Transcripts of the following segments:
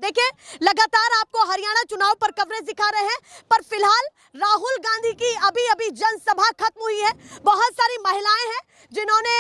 देखिए, लगातार आपको हरियाणा चुनाव पर कवरेज दिखा रहे हैं, पर फिलहाल राहुल गांधी की अभी अभी जनसभा खत्म हुई है। बहुत सारी महिलाएं हैं जिन्होंने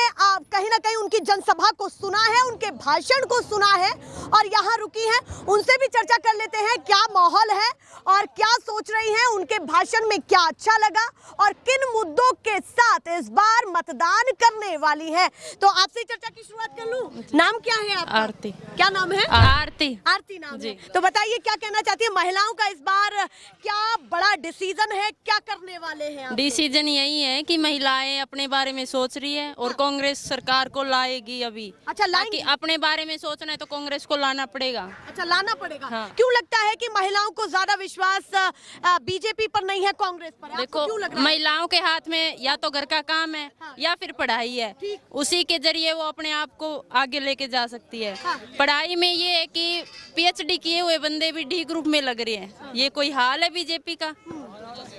कहीं ना कहीं उनकी जनसभा को सुना है, उनके भाषण को सुना है और यहाँ रुकी हैं। उनसे भी चर्चा कर लेते हैं क्या माहौल है और क्या सोच रही हैं, उनके भाषण में क्या अच्छा लगा और किन मुद्दों के साथ इस बार मतदान करने वाली है। तो आपसे चर्चा की शुरुआत कर लूं। नाम क्या है आपका? आरती। क्या नाम है? आरती। आरती नाम है। तो बताइए क्या कहना चाहती है महिलाओं का इस बार क्या बड़ा डिसीजन है, क्या करने वाले हैं? डिसीजन यही है कि महिलाएं अपने बारे में सोच रही है और कांग्रेस सरकार को लाएगी अभी। अच्छा, लाएंगी? अपने बारे में सोचना है तो कांग्रेस को लाना पड़ेगा। अच्छा, लाना पड़ेगा। हाँ। क्यों लगता है कि महिलाओं को ज्यादा विश्वास बीजेपी पर नहीं है, कांग्रेस पर? देखो, क्यों लग रहा है? महिलाओं के हाथ में या तो घर का काम है या फिर पढ़ाई है, उसी के जरिए वो अपने आप को आगे लेके जा सकती है। पढ़ाई में ये है कि पीएचडी किए हुए बंदे भी डी ग्रुप में लग रहे हैं, ये कोई हाल है बीजेपी का?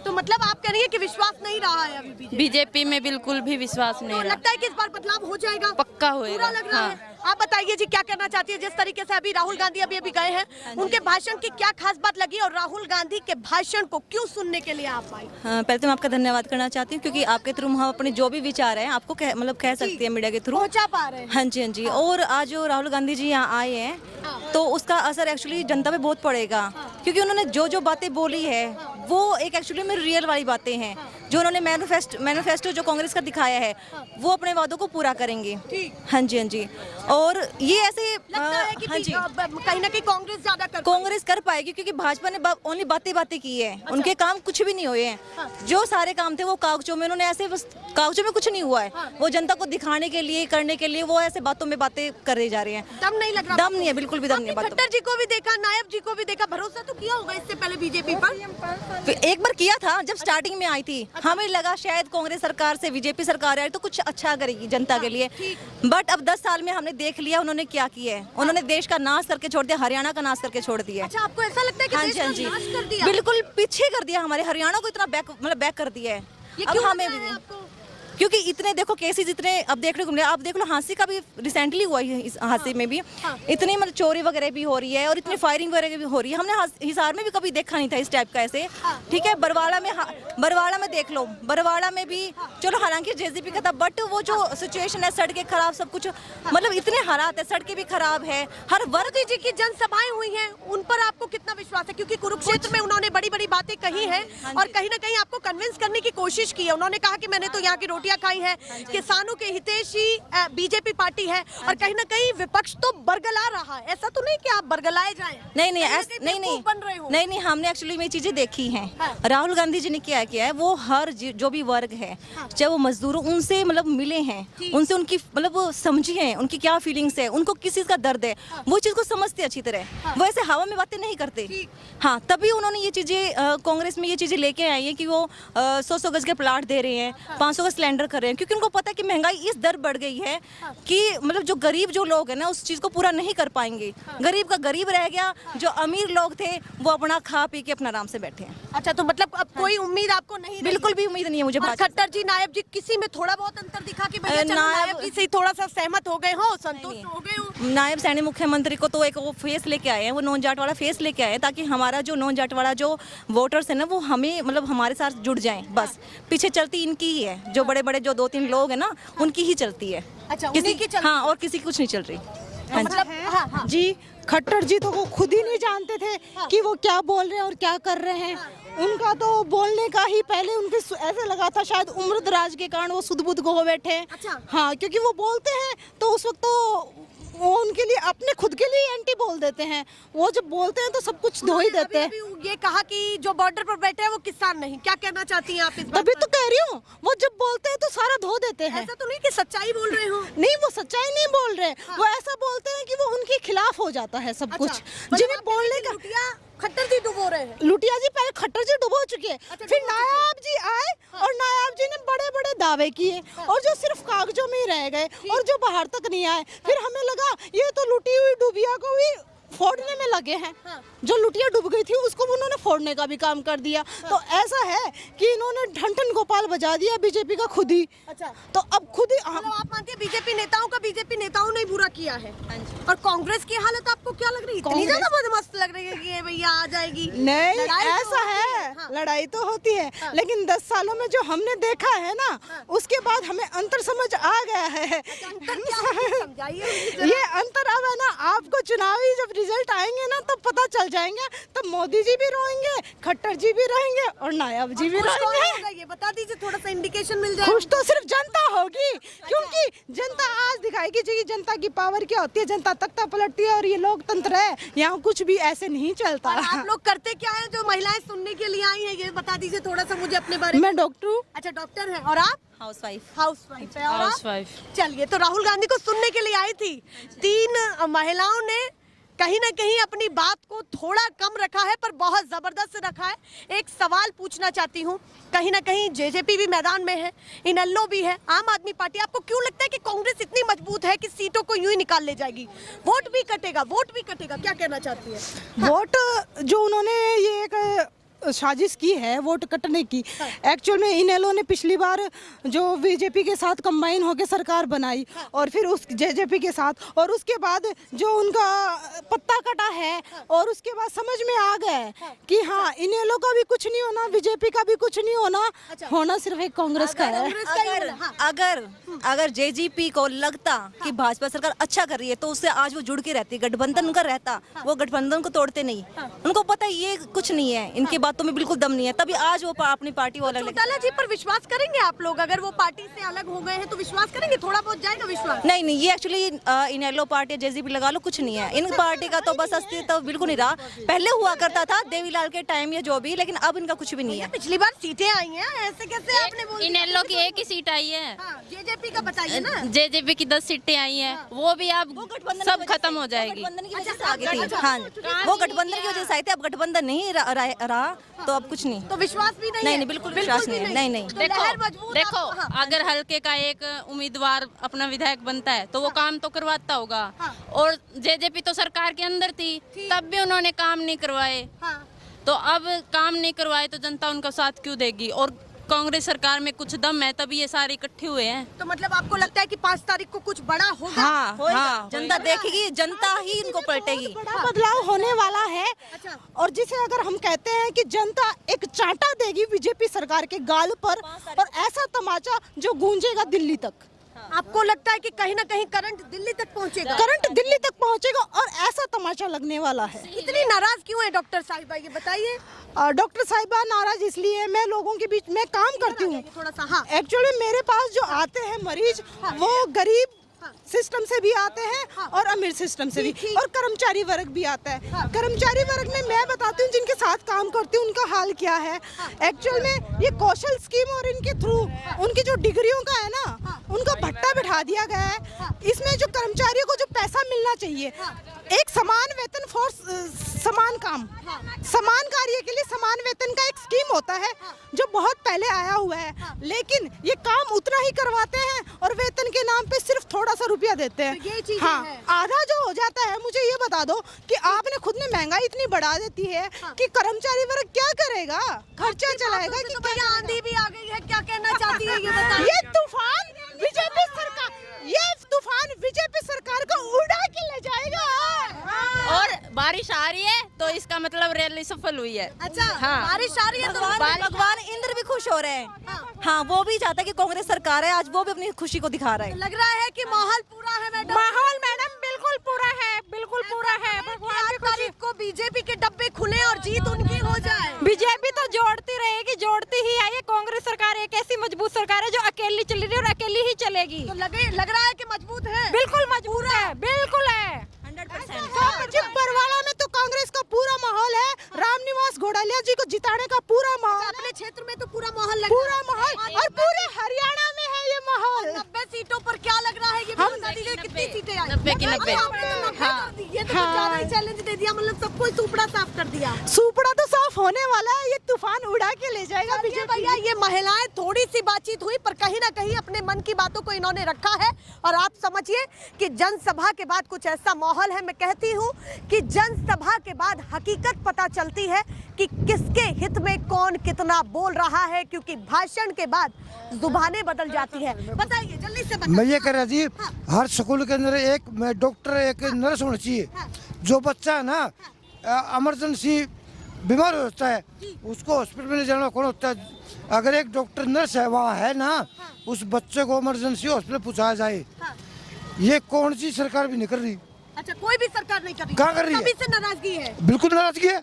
तो मतलब आप कह रही है कि विश्वास नहीं रहा है अभी बीजेपी में बिल्कुल भी विश्वास नहीं रहा। लगता है कि इस बार बदलाव हो जाएगा? पक्का होएगा। पूरा लग रहा है। आप बताइए जी, क्या कहना चाहती है? जिस तरीके से अभी राहुल गांधी अभी गए हैं, उनके भाषण की क्या खास बात लगी और राहुल गांधी के भाषण को क्यों सुनने के लिए आप आई? पहले तो मैं आपका धन्यवाद करना चाहती हूँ क्योंकि आपके थ्रू हम अपने जो भी विचार है आपको मतलब कह सकते हैं मीडिया के थ्रू पहुंचा पा रहे हैं। हाँ जी, हाँ जी। और आज जो राहुल गांधी जी यहाँ आए हैं तो उसका असर एक्चुअली जनता पे बहुत पड़ेगा क्योंकि उन्होंने जो जो बातें बोली है वो एक एक्चुअली में रियल वाली बातें हैं। जो उन्होंने मैनिफेस्टो जो कांग्रेस का दिखाया है वो अपने वादों को पूरा करेंगे। हाँ जी, हाँ जी। और ये ऐसे लगता है कि हाँ जी, कहीं ना कहीं कांग्रेस कर पाएगी क्योंकि भाजपा ने ओनली बातें की है। अच्छा। उनके काम कुछ भी नहीं हुए हैं। जो सारे काम थे वो कागजों में, उन्होंने ऐसे बस कागजों में कुछ नहीं हुआ है। वो जनता को दिखाने के लिए, करने के लिए वो ऐसे बातों में बातें करे जा रहे हैं। दम नहीं लग रहा? दम नहीं है, बिल्कुल भी दम नहीं है। खट्टर जी को भी देखा, नायब जी को भी देखा, भरोसा तो किया होगा इससे पहले बीजेपी पर? एक बार किया था जब स्टार्टिंग में आई थी। हमें लगा शायद कांग्रेस सरकार से बीजेपी सरकार आई तो कुछ अच्छा करेगी जनता के लिए, बट अब 10 साल में हमने देख लिया उन्होंने क्या किया है। उन्होंने देश का नाश करके छोड़ दिया, हरियाणा का नाश करके छोड़ दिया। अच्छा, आपको ऐसा लगता है कि हाँ देश जी, हाँ का जी, नाश कर दिया? बिल्कुल पीछे कर दिया, हमारे हरियाणा को इतना बैक कर दिया है। अब हमें भी क्योंकि इतने देखो केसेस इतने अब देखने को मिले। आप देख लो, हांसी का भी रिसेंटली हुआ है, इस हांसी में भी इतनी मतलब चोरी वगैरह भी हो रही है और इतनी फायरिंग वगैरह भी हो रही है। हमने हिसार में भी कभी देखा नहीं था इस टाइप का ऐसे। ठीक है, बरवाड़ा में देख लो, बरवाड़ा में भी चलो हालांकि जेसीबी का था, बट वो जो सिचुएशन है, सड़कें खराब, सब कुछ मतलब इतने हालात है, सड़कें भी खराब है। हर वर्ग जी की जनसभाएं हुई हैं, उन पर आपको कितना विश्वास है? क्योंकि कुरुक्षेत्र में उन्होंने बड़ी बड़ी बातें कही है और कहीं ना कहीं आपको कन्विंस करने की कोशिश की है। उन्होंने कहा कि मैंने तो यहाँ की रोटियां खाई है, किसानों के हितैषी बीजेपी पार्टी है और कहीं ना कहीं विपक्ष तो बरगला रहा है। ऐसा तो नहीं कि आप बरगलाए जाएं? नहीं, हमने एक्चुअली में चीजें देखी हैं। राहुल गांधी जी ने क्या किया है, वो हर जो भी वर्ग है, चाहे वो मजदूरों, उनसे मतलब मिले हैं, उनसे उनकी मतलब वो समझी है, उनकी क्या फीलिंग्स है, उनको किस चीज का दर्द है, वो चीज को समझते अच्छी तरह। वो ऐसे हवा में बातें नहीं करते। हाँ, तभी उन्होंने ये चीजें कांग्रेस में ये चीजें लेके आई है कि वो 100 गज के प्लाट दे रहे हैं, 500 का सिलेंडर कर रहे हैं, क्योंकि उनको पता है कि महंगाई इस दर बढ़ गई है कि मतलब जो गरीब जो लोग हैं ना उस चीज को पूरा नहीं कर पाएंगे। गरीब का गरीब रह गया, जो अमीर लोग थे वो अपना खा पी के अपना आराम से बैठे हैं। अच्छा, तो मतलब अब कोई उम्मीद आपको नहीं? बिल्कुल भी उम्मीद नहीं है मुझे। खट्टर जी, नायब जी, किसी में थोड़ा बहुत अंतर दिखा कि भैया चलो नायब जी से थोड़ा सा सहमत हो गए हो, संतुष्ट हो गए हो? नायब सैनी मुख्यमंत्री को तो एक वो फेस लेके आए हैं, वो नॉन जाट वाला फेस लेके आए हैं ताकि हमारा जो नॉन जाट वाला जो वोटर्स है ना वो हमें मतलब हमारे साथ जुड़ जाएं। बस पीछे चलती इनकी ही है, जो बड़े बड़े जो 2-3 लोग हैं ना उनकी ही चलती है। अच्छा, किसी की हाँ, और किसी की कुछ नहीं चल रही। हाँ मतलब जी, खट्टर जी तो वो खुद ही नहीं जानते थे कि वो क्या बोल रहे हैं और क्या कर रहे हैं। उनका तो बोलने का ही पहले उनके ऐसे लगा था शायद उम्र दराज के कारण वो सुध बुध हो बैठे। अच्छा। हाँ, क्योंकि वो बोलते हैं तो उस वक्त तो वो उनके लिए अपने खुद के लिए एंटी बोल देते हैं। वो जब बोलते हैं तो सब कुछ धो ही देते हैं। ये कहा कि जो बॉर्डर पर बैठे हैं वो किसान नहीं, क्या कहना चाहती हैं आप इस बात तभी पर? तो कह रही हूँ, वो जब बोलते हैं तो सारा धो देते हैं। ऐसा तो नहीं कि सच्चाई बोल रहे हो? नहीं, वो सच्चाई नहीं बोल रहे। वो ऐसा बोलते हैं कि वो उनके खिलाफ हो जाता है सब कुछ। जिन्हें बोलने का खट्टर जी डुबो रहे हैं। लुटिया जी पहले खट्टर जी डुबो चुके हैं। अच्छा, फिर नायाब जी आए और नायाब जी ने बड़े बड़े दावे किए और जो सिर्फ कागजों में ही रह गए और जो बाहर तक नहीं आए। फिर हमें लगा ये तो लुटी हुई डुबिया को भी फोड़ने में लगे हैं। जो लुटिया डूब गई थी उसको भी उन्होंने फोड़ने का भी काम कर दिया। तो ऐसा है कि इन्होंने ढंढन गोपाल बजा दिया बीजेपी का खुद ही। अच्छा, तो अब खुद ही मतलब आप मानते हैं बीजेपी नेताओं ने बुरा किया है। और कांग्रेस की हालत आपको क्या लग रही है? इतनी ज्यादा मस्त लग रही है कि ये भैया आ जाएगी। नहीं, लड़ाई तो ऐसा होती है, हाँ। लड़ाई तो होती है, लेकिन 10 सालों में जो हमने देखा है ना, उसके बाद हमें अंतर समझ आ गया है। समझाइए ये अंतर अब है ना, आपको चुनावी जब रिजल्ट आएंगे ना तो पता चल जाएंगे। तब मोदी जी भी रोएंगे, खट्टर जी भी रहेंगे और नायब जी भी रोएंगे। ये बता दीजिए, थोड़ा सा इंडिकेशन मिल जाए। खुश तो सिर्फ जनता होगी, क्योंकि जनता आज दिखाएगी जी जनता की पावर क्या होती है। जनता तख्ता पलटती है और ये लोकतंत्र है, यहाँ कुछ भी ऐसे नहीं चलता। और आप लोग करते क्या है जो महिलाएं सुनने के लिए आई हैं, ये बता दीजिए थोड़ा सा मुझे अपने बारे में। मैं डॉक्टर हूँ। अच्छा, डॉक्टर हैं। और आप? हाउसवाइफ। हाउसवाइफ है। और आप? हाउसवाइफ। चलिए, तो राहुल गांधी को सुनने के लिए आई थी। 3 महिलाओं ने कहीं ना कहीं अपनी बात को थोड़ा कम रखा है, पर बहुत जबरदस्त रखा है। एक सवाल पूछना चाहती हूँ, कहीं ना कहीं जेजेपी भी मैदान में है, इनेलो भी है, आम आदमी पार्टी। आपको क्यों लगता है कि कांग्रेस इतनी मजबूत है कि सीटों को यूं ही निकाल ले जाएगी? वोट भी कटेगा, क्या कहना चाहती है? वोट जो उन्होंने ये एक साजिश की है वोट कटने की, एक्चुअल में इनेलो ने पिछली बार जो बीजेपी के साथ कंबाइन होकर सरकार बनाई और फिर उस जेजेपी के साथ, और उसके बाद जो उनका पत्ता कटा है और उसके बाद समझ में आ गया कि हाँ, इनेलो का भी कुछ नहीं होना, बीजेपी का भी कुछ नहीं होना, होना सिर्फ एक कांग्रेस का है। अगर जेजेपी को लगता कि भाजपा सरकार अच्छा कर रही है तो उससे आज वो जुड़ के रहती, गठबंधन उनका रहता, वो गठबंधन को तोड़ते नहीं। उनको पता है ये कुछ नहीं है, इनके बातों में बिल्कुल दम नहीं है, तभी आज वो अपनी पार्टी वो अलग चौटाला जी पर विश्वास करेंगे आप लोग? अगर वो पार्टी से अलग हो गए हैं तो विश्वास करेंगे? थोड़ा बहुत जाएगा विश्वास? नहीं, ये एक्चुअली इनेलो पार्टी जेजेपी लगा लो, कुछ नहीं है इन पार्टी का तो बस अस्तित्व तो बिल्कुल नहीं रहा। पहले हुआ करता था देवीलाल के टाइम या जो भी, लेकिन अब इनका कुछ भी नहीं है। पिछली बार सीटें आई हैं, ऐसे कैसे आपने बोल दिया? इनेलो की एक ही सीट आई है। जेजेपी का बताइए ना। जेजेपी की 10 सीटें आई हैं, वो भी अब सब खत्म हो जाएगी। गठबंधन की वजह से आगे थी। हाँ, वो गठबंधन की वजह से आए थे, अब गठबंधन नहीं रहा तो अब कुछ नहीं। तो विश्वास भी नहीं? नहीं, बिल्कुल विश्वास नहीं। देखो, अगर हल्के का एक उम्मीदवार अपना विधायक बनता है तो वो काम तो करवाता होगा। और जेजेपी तो सरकार के अंदर थी, तब भी उन्होंने काम नहीं करवाए। तो अब काम नहीं करवाए तो जनता उनका साथ क्यों देगी? और कांग्रेस सरकार में कुछ दम है, तभी ये सारे इकट्ठे हुए हैं। तो मतलब आपको लगता है कि 5 तारीख को कुछ बड़ा होगा? हाँ, जनता देखेगी, जनता ही इनको पलटेगी। बड़ा बदलाव होने वाला है। और जिसे अगर हम कहते हैं कि जनता एक चांटा देगी बीजेपी सरकार के गाल पर, और ऐसा तमाचा जो गूंजेगा दिल्ली तक। आपको लगता है कि कहीं ना कहीं करंट दिल्ली तक पहुंचेगा? करंट दिल्ली तक पहुंचेगा और ऐसा तमाचा लगने वाला है। इतनी नाराज क्यों है डॉक्टर साहिबा, ये बताइए। डॉक्टर साहिबा नाराज इसलिए, मैं लोगों के बीच में काम करती हूँ थोड़ा सा। हाँ, एक्चुअली मेरे पास जो आते हैं मरीज, वो गरीब सिस्टम से भी आते हैं और अमीर सिस्टम से भी, और कर्मचारी वर्ग भी आता है। कर्मचारी वर्ग में मैं बताती हूँ जिनके साथ काम करती हूँ उनका हाल क्या है। एक्चुअल में ये कौशल स्कीम और इनके थ्रू उनकी जो डिग्रियों का है ना, उनका भट्टा बिठा दिया गया है। इसमें जो कर्मचारियों को जो पैसा मिलना चाहिए, एक समान वेतन फॉर समान काम, समान कार्य के लिए समान वेतन का एक स्कीम होता है जो बहुत पहले आया हुआ है, लेकिन ये काम उतना ही करवाते हैं और वेतन के नाम पे सिर्फ थोड़ा सा रुपया देते हैं। तो ये चीज़ें हाँ, हैं। आधा जो हो जाता है, मुझे ये बता दो कि आपने खुद ने महंगाई इतनी बढ़ा देती है कि कर्मचारी वर्ग क्या करेगा, खर्चा चलाएगा कि तो क्या भैया आंधी भी आ गई है, क्या कहना चाहती है ये बताइए। ये तूफान बीजेपी सरकार, ये तूफान बीजेपी सरकार को उड़ा के ले जाएगा। और बारिश आ रही है तो इसका मतलब रैली सफल हुई है। अच्छा, हाँ। बारिश आ रही है तो भगवान इंद्र भी खुश हो रहे हैं। हाँ, वो भी चाहता है कि कांग्रेस सरकार है, आज वो भी अपनी खुशी को दिखा रहा है। लग रहा है कि माहौल पूरा है मैडम। माहौल मैडम बिल्कुल पूरा है, बिल्कुल पूरा है। भगवान की 8 तारीख को बीजेपी के डब्बे खुले और जीत उनकी हो जाए। बीजेपी तो जोड़ती रहेगी, जोड़ती ही आई है। कांग्रेस सरकार एक ऐसी मजबूत सरकार है जो अकेली चल रही है और अकेली ही चलेगी। तो लग रहा है कि मजबूत है। बिल्कुल मजबूत है, बिल्कुल है। 100% बरवाला में तो कांग्रेस का पूरा माहौल है। रामनिवास घोड़ालिया जी को जिताने का पूरा माहौल, अपने क्षेत्र में तो पूरा माहौल लग पूरा माहौल, और पूरे हरियाणा में है ये माहौल। 90 सीटों पर क्या लग रहा है ये भी बता दीजिए, कितनी सीटें आई? 90 की 90। अरे आपने तो 90 कर दी, ये तो कुछ ज्यादा ही चैलेंज दे दिया, मतलब सब कोई सुपड़ा साफ कर दिया। सुपड़ा तो साफ होने वाला है, ये तूफान उड़ा के ले जाएगा चलिए बीजेपी। भैया, ये महिलाएं थोड़ी सी बातचीत हुई पर कहीं ना कहीं अपने मन की बातों को इन्होंने रखा है। और आप समझिए कि जनसभा के बाद कुछ ऐसा माहौल है। मैं कहती हूँ कि जनसभा के बाद हकीकत पता चलती है कि किसके हित में कौन कितना बोल रहा है, क्योंकि भाषण के बाद जुबानें बदल जाती है। बताइए जल्दी से मैं बताइए। ये कह रहा जी, हर स्कूल के अंदर एक डॉक्टर एक नर्स होना चाहिए। जो बच्चा है ना इमरजेंसी बीमार होता है उसको हॉस्पिटल में ले जाना कौन होता है? अगर एक डॉक्टर नर्स है वहाँ है ना, उस बच्चे को इमरजेंसी हॉस्पिटल पहुँचाया जाए। ये कौन सी सरकार भी नहीं कर रही। अच्छा, कोई भी सरकार नहीं कर रही। कहाँ कर रही है? तभी से नाराजगी है। बिल्कुल नाराजगी है।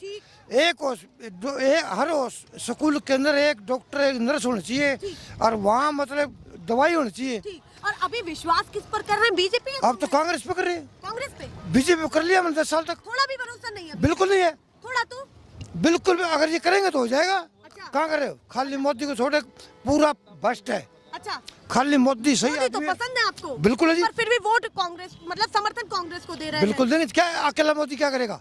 हर स्कूल के अंदर एक डॉक्टर एक नर्स होना चाहिए और वहाँ मतलब दवाई होनी चाहिए। ठीक। और अभी विश्वास किस पर कर रहे हैं? बीजेपी या अब तो कांग्रेस पे कर रहे हैं। कांग्रेस पे? बीजेपी पे कर लिया मैंने 10 साल तक। थोड़ा भी भरोसा नहीं है? बिल्कुल नहीं है। थोड़ा तो बिल्कुल भी अगर ये करेंगे तो हो जाएगा। अच्छा। कहाँ करे? खाली मोदी को छोड़े पूरा भ्रष्ट है। अच्छा, खाली मोदी सही मोदी तो आदमी है। पसंद है आपको? बिल्कुल है जी। पर फिर भी वोट कांग्रेस मतलब समर्थन कांग्रेस को दे रहे हैं। बिल्कुल देंगे। क्या अकेला मोदी क्या करेगा?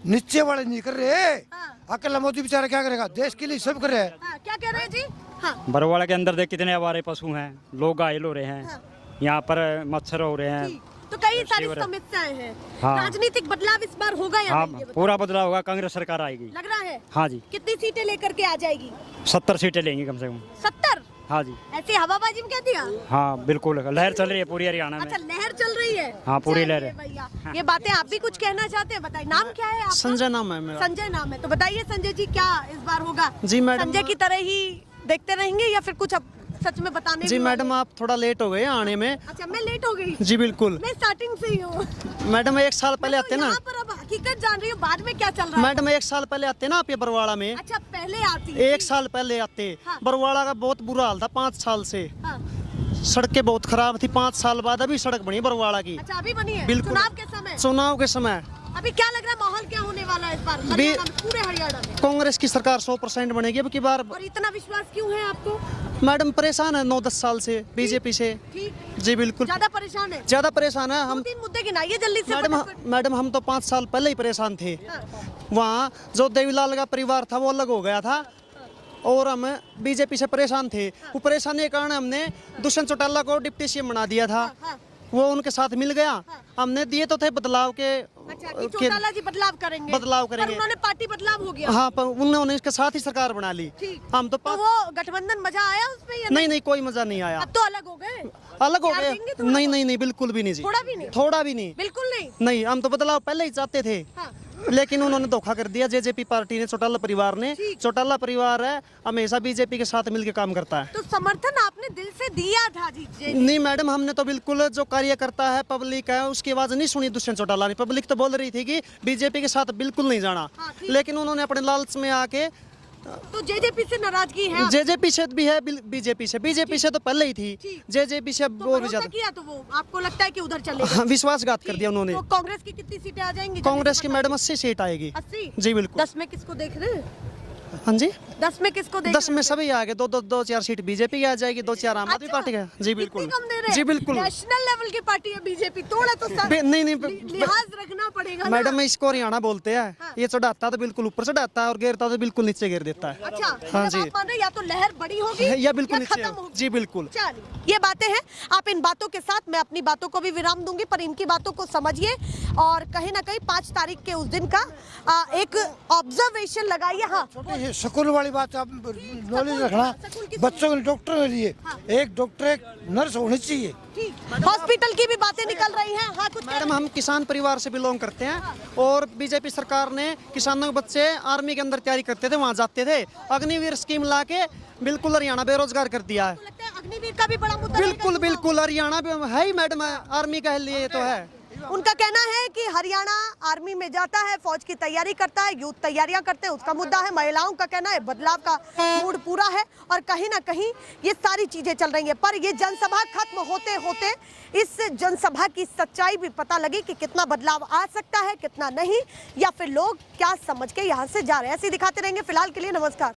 नीचे वाले नहीं कर रहे। हाँ। अकेला मोदी बेचारा क्या करेगा? देश के लिए सब कर रहे हैं। हाँ, क्या कह रहे हैं जी? हाँ, बरवाड़ा के अंदर देख कितने आवारे पशु हैं, लोग घायल हो रहे हैं। हाँ। यहाँ पर मच्छर हो रहे हैं। ठीक। तो कई सारी शिवर है। समस्याएं हैं। हाँ। राजनीतिक बदलाव इस बार होगा या हाँ, नहीं? ये बताओ। पूरा बदलाव होगा, कांग्रेस सरकार आएगी। लग रहा है? हाँ जी, कितनी सीटें लेकर के आ जाएगी? 70 सीटें लेंगी कम से कम। 70? हाँ जी, ऐसी हवाबाजी में कह दिया? हाँ बिल्कुल, लहर चल रही है पूरी हरियाणा में। अच्छा, लहर चल रही है। हाँ, पूरी चलिए लहर है। भैया, ये बातें आप भी कुछ कहना चाहते हैं? बताइए, नाम क्या है आपका? संजय नाम है मेरा। संजय नाम है। तो बताइए संजय जी, क्या इस बार होगा? जी मैडम। संजय की तरह ही देखते रहेंगे या फिर कुछ अब सच में बताने जी भी मैडम, वाले? आप थोड़ा लेट हो गए आने में। अच्छा, मैं लेट हो गई? जी बिल्कुल। मैं स्टार्टिंग से ही हूँ। मैडम एक साल पहले मैं आते तो ना। यहाँ पर अब हकीकत जान रही हूँ, बाद में क्या चल रहा है? मैडम एक साल पहले आते ना आप ये बरवाड़ा में। अच्छा, पहले आती? एक साल पहले आते। हाँ। बरवाड़ा का बहुत बुरा हाल था 5 साल से। हाँ। सड़कें बहुत खराब थी। 5 साल बाद अभी सड़क बनी बरवाड़ा की। अच्छा, अभी बनी है? बिल्कुल। चुनाव के समय? चुनाव के समय अभी क्या लग रहा है, माहौल क्या होने वाला है इस बार हरियाणा में, पूरे हरियाणा में? कांग्रेस की सरकार 100% बनेगी अब की बार। और इतना विश्वास क्यों है आपको? मैडम परेशान है 9-10 साल से बीजेपी से। ठीक। जी बिल्कुल, ज्यादा परेशान है? ज्यादा परेशान है हम। 2-3 मुद्दे गिनाइए जल्दी से। मैडम फटाफट। मैडम हम तो 5 साल पहले ही परेशान थे। हाँ। वहाँ जो देवीलाल का परिवार था वो अलग हो गया था और हम बीजेपी से परेशान थे। वो परेशानी के कारण हमने दुष्यंत चौटाला को डिप्टी सीएम बना दिया था। हाँ। वो उनके साथ मिल गया। हमने दिए तो थे बदलाव के। अच्छा, कि चौटाला जी बदलाव करेंगे? बदलाव करेंगे। पर उन्होंने पार्टी बदलाव हो गया। हाँ, पर उन्होंने इसके साथ ही सरकार बना ली। ठीक। हम तो तो वो गठबंधन मजा आया उसमें या नहीं नहीं, कोई मजा नहीं आया। अब तो अलग हो गए? अलग हो प्यार गए? देंगे थोड़ा नहीं नहीं नहीं, बिल्कुल भी नहीं जी। थोड़ा भी नहीं? थोड़ा भी नहीं। बिल्कुल नहीं? नहीं, हम तो बदलाव पहले ही चाहते थे। हाँ। लेकिन उन्होंने धोखा कर दिया। जेजेपी पार्टी ने, चौटाला परिवार ने। ठीक। चौटाला परिवार है हमेशा बीजेपी के साथ मिलकर काम करता है। तो समर्थन आपने दिल से दिया था जी? नहीं मैडम, हमने तो बिल्कुल जो कार्यकर्ता है, पब्लिक है, उसकी आवाज नहीं सुनी दुष्यंत चौटाला ने। पब्लिक तो बोल रही थी कि बीजेपी के साथ बिल्कुल नहीं जाना। हाँ, ठीक। लेकिन उन्होंने अपने लालच में आके तो जेजेपी से नाराजगी है? जेजेपी से भी है, बीजेपी से। बीजेपी से तो पहले ही थी, ठीक। जेजेपी से तो वो भी भरोसा ज्यादा। किया तो वो आपको लगता है कि उधर चलेगा? हाँ, विश्वासघात कर दिया उन्होंने। तो कांग्रेस की कितनी सीटें आ जाएंगी? कांग्रेस की मैडम 80 सीट आएगी। 80? जी बिल्कुल। 10 में किसको देख रहे हैं? हाँ जी, 10 में किसको देख 10 में सभी आ गए। 2-4 सीट बीजेपी की आ जाएगी, 2-4 आम आदमी पार्टी का। जी बिल्कुल। इतनी कम दे रहे हैं? जी बिल्कुल। नेशनल लेवल की पार्टी है बीजेपी, थोड़ा तो नहीं नहीं, लिहाज रखना पड़ेगा ना। मैडम इसको हरियाणा बोलते हैं। हाँ। ये चढ़ाता तो बिल्कुल ऊपर चढ़ाता है और गिरता तो बिल्कुल नीचे गिर देता है। अच्छा, हाँ मतलब जी। आप मान रहे हैं या तो लहर बड़ी होगी या बिल्कुल नीचे खत्म होगी? जी बिल्कुल। चलिए, ये बातें हैं। आप इन बातों के साथ, मैं अपनी बातों को भी विराम दूंगी, पर इनकी बातों को समझिए और कहीं ना कहीं 5 तारीख के उस दिन का एक ऑब्जर्वेशन लगाइए। हाँ, ये स्कूल वाली बात आप नॉलेज रखना। बच्चों के डॉक्टर के लिए एक डॉक्टर एक नर्स होनी चाहिए। हॉस्पिटल की भी बातें निकल रही हैं। हाँ, कुछ मैडम हम किसान परिवार से बिलोंग करते हैं और बीजेपी सरकार ने किसानों के बच्चे आर्मी के अंदर तैयारी करते थे, वहाँ जाते थे। अग्निवीर स्कीम ला के बिल्कुल हरियाणा बेरोजगार कर दिया है। लगता है अग्निवीर का भी बड़ा मुद्दा बिल्कुल रहेगा। बिल्कुल, हरियाणा है ही मैडम, आर्मी का लिए तो है। उनका कहना है कि हरियाणा आर्मी में जाता है, फौज की तैयारी करता है, यूथ तैयारियां करते हैं, उसका मुद्दा है। महिलाओं का कहना है बदलाव का मूड पूरा है और कहीं ना कहीं ये सारी चीजें चल रही हैं। पर ये जनसभा खत्म होते होते इस जनसभा की सच्चाई भी पता लगी कि कितना बदलाव आ सकता है, कितना नहीं, या फिर लोग क्या समझ के यहाँ से जा रहे हैं। ऐसे दिखाते रहेंगे। फिलहाल के लिए नमस्कार।